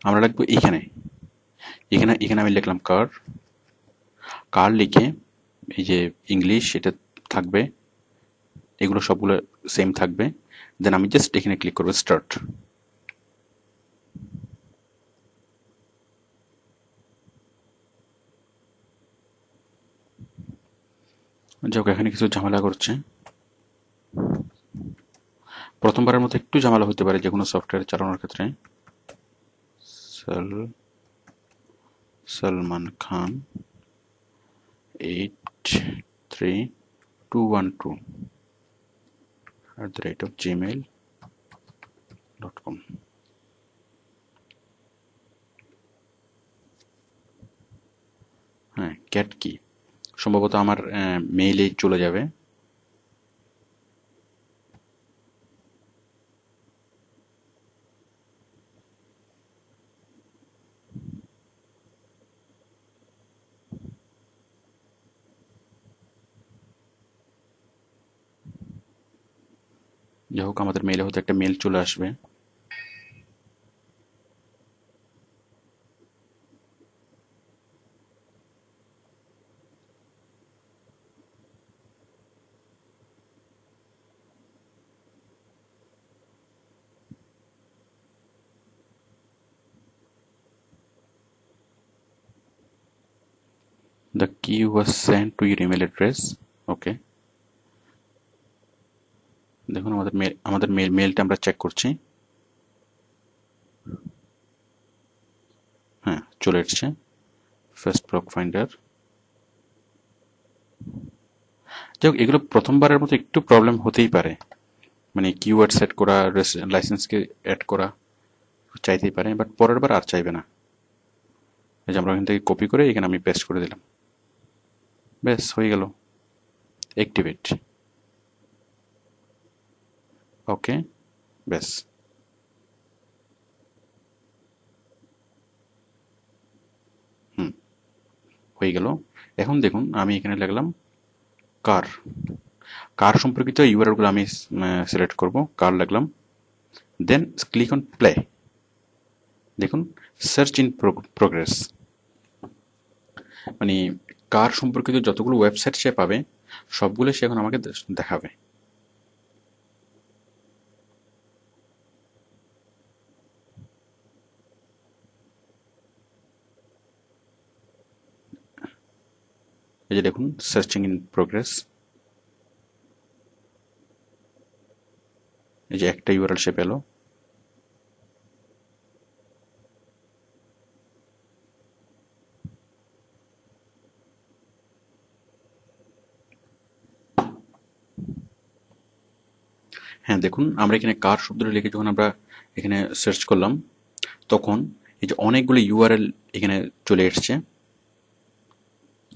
Speaker 1: আমরা লিখবো এখানে। এখানে আমি লিখলাম কার। কার লিখে এই যে ইংলিশ এটা থাকবে, এগুলো সবগুলো সেম থাকবে। দেন আমি জাস্ট এখানে ক্লিক করবো স্টার্ট। যাক, এখানে কিছু ঝামেলা করছে। প্রথমবারের মতো একটু ঝামেলা হতে পারে যে কোনো সফটওয়্যার চালানোর ক্ষেত্রে। সলমান খান 83212 হ্যাঁ, ক্যাট কি সম্ভবত আমার মেইলে চলে যাবে। যাই হোক, আমাদের মেইলে হয়তো একটা মেল চলে আসবে। The key was sent to your email address. ওকে, দেখুন আমাদের মেলটা আমরা চেক করছি। হ্যাঁ, চলে এসছে ফার্স্ট ব্লক ফাইন্ডার। যাই হোক, এগুলো প্রথমবারের মতো একটু প্রবলেম হতেই পারে, মানে কিওয়ার্ড সেট করা, লাইসেন্সকে অ্যাড করা চাইতেই পারে, বাট পরের বার আর চাইবে না। এই যে আমরা এখান থেকে কপি করে এখানে আমি পেস্ট করে দিলাম, ব্যাস হয়ে গেল অ্যাক্টিভেট। ওকে, ব্যাস হয়ে গেল। এখন দেখুন, আমি এখানে লিখলাম কার। কার সম্পর্কিত ইউআরএলগুলো আমি সিলেক্ট করব, কার লিখলাম, দেন ক্লিক অন প্লে। দেখুন, সার্চ ইন প্রোগ্রেস, মানে কার সম্পর্কিত যতগুলো ওয়েবসাইট সে পাবে সবগুলো সে এখন আমাকে দেখাবে। এই যে দেখুন, সার্চিং ইন প্রোগ্রেস। এই যে একটা ইউআরএল সে পেল। হ্যাঁ, দেখুন, আমরা এখানে কার শব্দটা লিখে যখন আমরা এখানে সার্চ করলাম, তখন এই যে অনেকগুলো ইউআরএল এখানে চলে এসছে।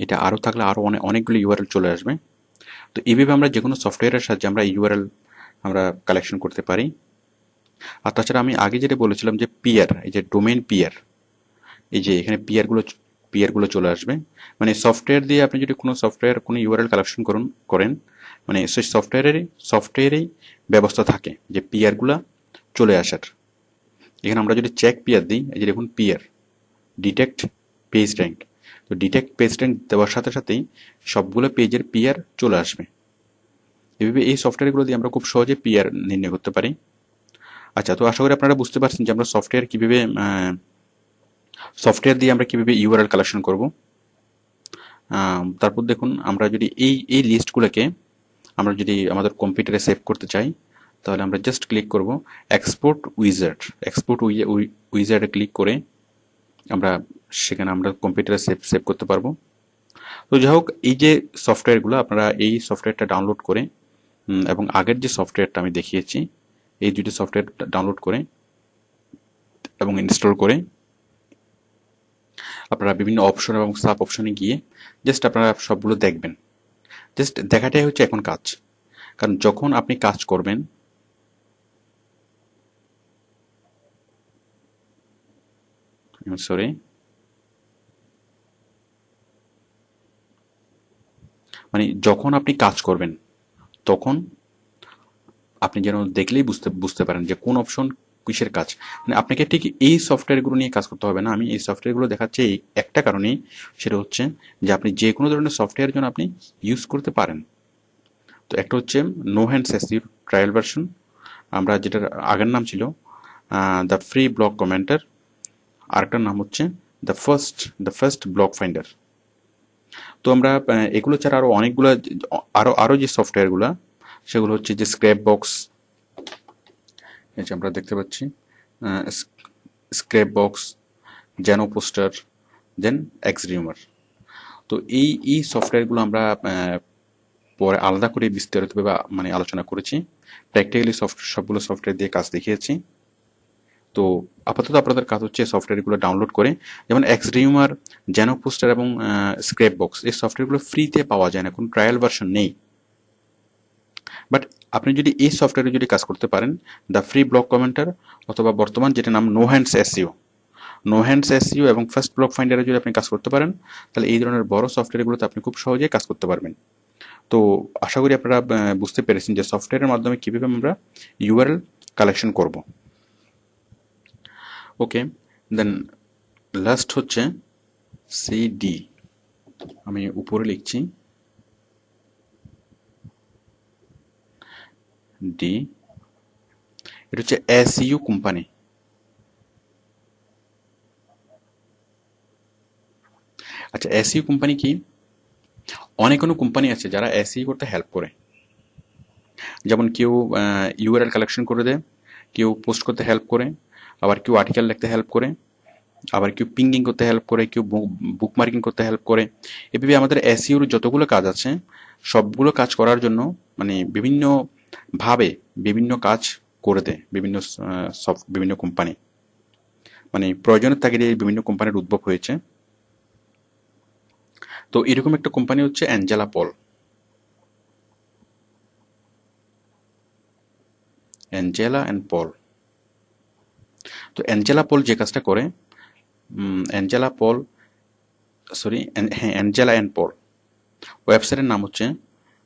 Speaker 1: এটা আরও থাকলে আরও অনেকগুলো ইউআরএল চলে আসবে। তো এইভাবে আমরা যে কোনো সফটওয়্যারের সাহায্যে আমরা ইউআরএল আমরা কালেকশন করতে পারি। আর তাছাড়া আমি আগে যেটা বলেছিলাম যে পিয়ার, এই যে ডোমেইন পিয়ার, এই যে এখানে পিয়ারগুলো চলে আসবে। মানে সফটওয়্যার দিয়ে আপনি যদি কোনো সফটওয়্যার কোনো ইউআরএল কালেকশন করেন, মানে সেই সফটওয়্যারেরই ব্যবস্থা থাকে যে পিয়ারগুলো চলে আসার। এখানে আমরা যদি চেক পিয়ার দিই, এই যে দেখুন পিয়ার ডিটেক্ট পেজ র্যাঙ্ক, তো ডিটেক্ট পেজ র্যাঙ্ক দেওয়ার সাথে সাথেই সবগুলো পেজের পিয়ার চলে আসবে। এভাবে এই সফটওয়্যারগুলো দিয়ে আমরা খুব সহজে পিয়ার নির্ণয় করতে পারি। আচ্ছা, তো আশা করি আপনারা বুঝতে পারছেন যে আমরা সফটওয়্যার দিয়ে আমরা কিভাবে ইউআরএল কালেকশন করব। তারপর দেখুন, আমরা যদি এই লিস্টগুলোকে আমরা যদি আমাদের কম্পিউটারে সেভ করতে চাই, তাহলে আমরা জাস্ট ক্লিক করব এক্সপোর্ট উইজার্ডে ক্লিক করে আমরা সেখানে আমরা কম্পিউটারে সেভ করতে পারবো। তো যাই হোক, এই যে সফটওয়্যারগুলো আপনারা এই সফটওয়্যারটা ডাউনলোড করে এবং আগের যে সফটওয়্যারটা আমি দেখিয়েছি এই দুটি সফটওয়্যার ডাউনলোড করে এবং ইনস্টল করে আপনারা বিভিন্ন অপশন এবং সাব অপশনে গিয়ে জাস্ট আপনারা সবগুলো দেখবেন। জাস্ট দেখাটাই হচ্ছে এখন কাজ, কারণ যখন আপনি কাজ করবেন সরি মানে যখন আপনি কাজ করবেন তখন আপনি যেন দেখলেই বুঝতে পারেন যে কোন অপশন কিসের কাজ। মানে আপনাকে ঠিক এই সফটওয়্যারগুলো নিয়ে কাজ করতে হবে না। আমি এই সফটওয়্যারগুলো দেখাচ্ছি এই একটা কারণেই, সেটা হচ্ছে যে আপনি যে কোনো ধরনের সফটওয়্যারের জন্য আপনি ইউজ করতে পারেন। তো একটা হচ্ছে no hands SEO trial version, আমরা যেটার আগের নাম ছিল দ্য ফ্রি ব্লক কমেন্টার, আরেকটার নাম হচ্ছে দ্য ফার্স্ট ব্লক ফাইন্ডার। তো আমরা এগুলো ছাড়া আরও অনেকগুলো আরও যে সফটওয়্যারগুলো সেগুলো হচ্ছে যে স্ক্র্যাপ বক্স, এই যে আমরা দেখতে পাচ্ছি স্ক্র্যাপ বক্স, জ্যানো পোস্টার, দেন এক্সরিউমার। তো এই সফটওয়্যারগুলো আমরা পরে আলাদা করে বিস্তারিতভাবে মানে আলোচনা করেছি, প্র্যাকটিক্যালি সবগুলো সফটওয়্যার দিয়ে কাজ দেখিয়েছি। তো আপাতত আপনাদের কাজ হচ্ছে সফটওয়্যারগুলো ডাউনলোড করে, যেমন এক্সরিউমার, জ্যানো পোস্টার এবং স্ক্র্যাপ বক্স, এই সফটওয়্যারগুলো ফ্রিতে পাওয়া যায় না, কোনো ট্রায়াল ভার্সন নেই। বাট আপনি যদি এই সফটওয়্যারে যদি কাজ করতে পারেন, দ্য ফ্রি ব্লক কমেন্টার অথবা বর্তমান যেটা নাম নো হ্যান্ডস এসইও এবং ফার্স্ট ব্লক ফাইন্ডারে যদি আপনি কাজ করতে পারেন, তাহলে এই ধরনের বড় সফটওয়্যারগুলোতে আপনি খুব সহজেই কাজ করতে পারবেন। তো আশা করি আপনারা বুঝতে পেরেছেন যে সফটওয়্যারের মাধ্যমে কীভাবে আমরা ইউআরএল কালেকশন করব। ওকে, দেন লাস্ট হচ্ছে সিডি, আমি উপরে লিখছি ডি, এটা হচ্ছে এসইউ কোম্পানি। আচ্ছা, এসইউ কোম্পানি কি? অনেক কোম্পানি আছে যারা এসইউ করতে হেল্প করে, যেমন কেউ ইউআরএল কালেকশন করে দেয়, কেউ পোস্ট করতে হেল্প করে, আবার কেউ আর্টিকেল লিখতে হেল্প করে, আবার কেউ পিঙ্গিং করতে হেল্প করে, কেউ বুক মার্কিং করতে হেল্প করে। এভাবে আমাদের এসইউর যতগুলো কাজ আছে সবগুলো কাজ করার জন্য মানে বিভিন্নভাবে বিভিন্ন কাজ করে দেয় বিভিন্ন কোম্পানি, মানে প্রয়োজনের তাগিদে বিভিন্ন কোম্পানির উদ্ভব হয়েছে। তো এরকম একটা কোম্পানি হচ্ছে অ্যাঞ্জেলা পল। অ্যাঞ্জেলা অ্যান্ড পল। তো অ্যাঞ্জেলা পল যে কাজটা করে, অ্যাঞ্জেলা অ্যান্ড পল ওয়েবসাইটের নাম হচ্ছে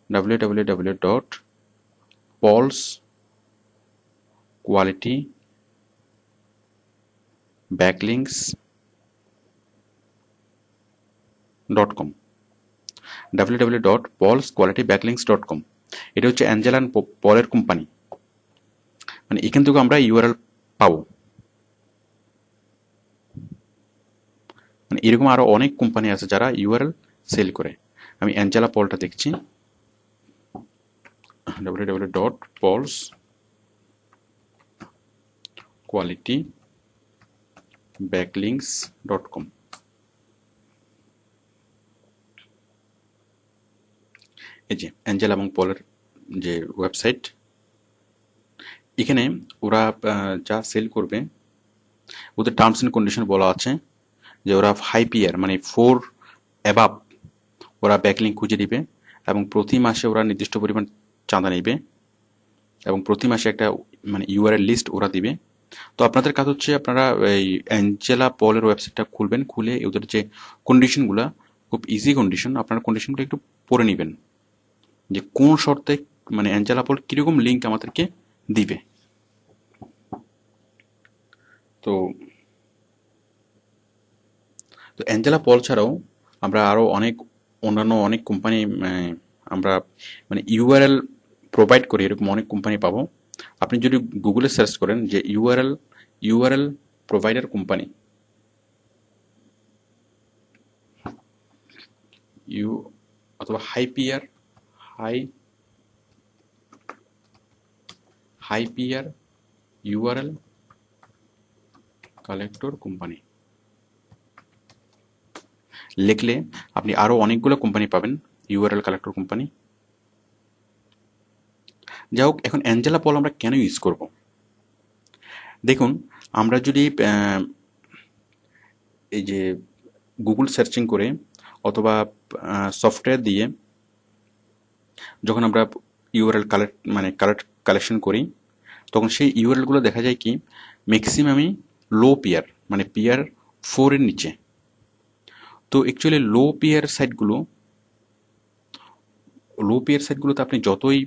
Speaker 1: www.paulsqualitybacklinks.com। www.paulsqualitybacklinks.com, এটা হচ্ছে অ্যাঞ্জেলা অ্যান্ড পলের কোম্পানি। মানে এখান থেকে আমরা ইউআরএল পাবো। মানে এরকম আরো অনেক কোম্পানি আছে যারা ইউআরএল সেল করে। আমি অ্যাঞ্জেলা পলটা দেখছি, www.paulsqualitybacklinks.com। এই যে অ্যাঞ্জেলা এবং পলের যে ওয়েবসাইট, এখানে ওরা যা সেল করবে ওদের টার্মস এন্ড কন্ডিশন বলা আছে যে ওরা 5 ইয়ার মানে 4 অ্যাবাভ ওরা ব্যাকলিঙ্ক খুঁজে দিবে, এবং প্রতি মাসে ওরা নির্দিষ্ট পরিমাণ চাঁদা নেবে, এবং প্রতি মাসে একটা মানে ইউআরএল লিস্ট ওরা দিবে। তো আপনাদের কাজ হচ্ছে আপনারা এই অ্যাঞ্জেলা পলের ওয়েবসাইটটা খুলবেন, খুলে ওদের যে কন্ডিশনগুলো খুব ইজি কন্ডিশন, আপনারা কন্ডিশনগুলো একটু পড়ে নেবেন যে কোন শর্তে মানে অ্যাঞ্জেলা পল কীরকম লিঙ্ক আমাদেরকে দিবে। তো অ্যাঞ্জেলা পল ছাড়াও আমরা আরও অন্যান্য কোম্পানি আমরা মানে ইউআরএল প্রোভাইড করি, এরকম অনেক কোম্পানি পাবো। আপনি যদি গুগলে সার্চ করেন যে ইউআরএল প্রোভাইডার কোম্পানি, ইউ অথবা হাইপিয়ার ইউআরএল কালেক্টর কোম্পানি লিখলে আপনি আরও অনেকগুলো কোম্পানি পাবেন ইউআরএল কালেক্টর কোম্পানি। যাই হোক, এখন অ্যাঞ্জেলা পল আমরা কেন ইউজ করব? দেখুন, আমরা যদি এই যে গুগল সার্চিং করে অথবা সফটওয়্যার দিয়ে যখন আমরা ইউআরএল কালেকশন করি, তখন সেই ইউআরএলগুলো দেখা যায় কি ম্যাক্সিমামই লো পিয়ার, মানে পিয়ার 4 এর নিচে। তো অ্যাকচুয়ালি লো পিয়ার সাইটগুলোতে আপনি যতই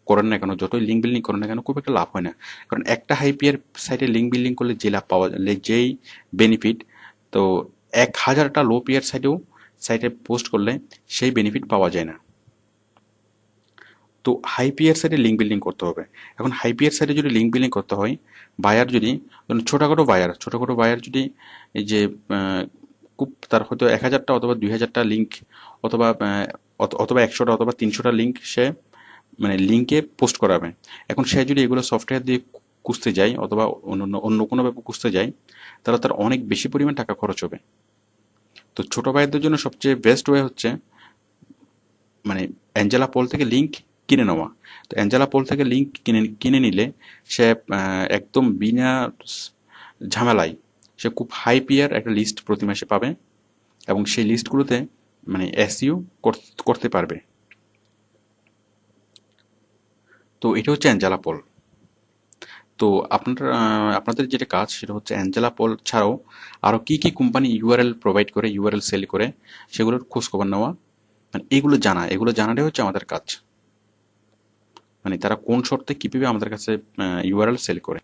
Speaker 1: করেন না কেন, যতই লিঙ্ক বিল্ডিং করেন না কেন, খুব একটা লাভ হয় না। কারণ একটা হাই পিয়ার সাইটে লিঙ্ক বিল্ডিং করলে যে লাভ পাওয়া যায়, যেই বেনিফিট, তো 1000টা লো পিয়ার সাইটে পোস্ট করলে সেই বেনিফিট পাওয়া যায় না। তো হাই পিয়ার সাইটে লিঙ্ক বিল্ডিং করতে হবে। এখন হাই পিয়ার সাইটে যদি লিঙ্ক বিল্ডিং করতে হয়, বায়ার যদি ছোটোখাটো বায়ার যদি এই যে খুব তার হয়তো 1000টা অথবা 2000টা লিঙ্ক অথবা 100টা অথবা 300টা লিঙ্ক সে মানে লিঙ্কে পোস্ট করাবে। এখন সে যদি এগুলো সফটওয়্যার দিয়ে খুঁজতে যায় অথবা অন্য কোনোভাবে খুঁজতে যায়, তাহলে তার অনেক বেশি পরিমাণ টাকা খরচ হবে। তো ছোটো বায়ারদের জন্য সবচেয়ে বেস্ট ওয়ে হচ্ছে মানে অ্যাঞ্জেলা পল থেকে লিঙ্ক কিনে নেওয়া। তো অ্যাঞ্জেলা পল থেকে লিঙ্ক কিনে নিলে সে একদম বিনা ঝামেলায় সে খুব হাই পিয়ার একটা লিস্ট প্রতি মাসে পাবে এবং সেই লিস্টগুলোতে মানে এসইও করতে পারবে। তো এটা হচ্ছে অ্যাঞ্জেলা পল। তো আপনাদের যেটা কাজ সেটা হচ্ছে অ্যাঞ্জেলা পল ছাড়াও আরও কী কী কোম্পানি ইউআরএল প্রোভাইড করে, ইউআরএল সেল করে, সেগুলোর খোঁজখবর নেওয়া, মানে এগুলো জানাটাই হচ্ছে আমাদের কাজ। মানে তারা কোন শর্তে কীভাবে আমাদের কাছে ইউআরএল সেল করে।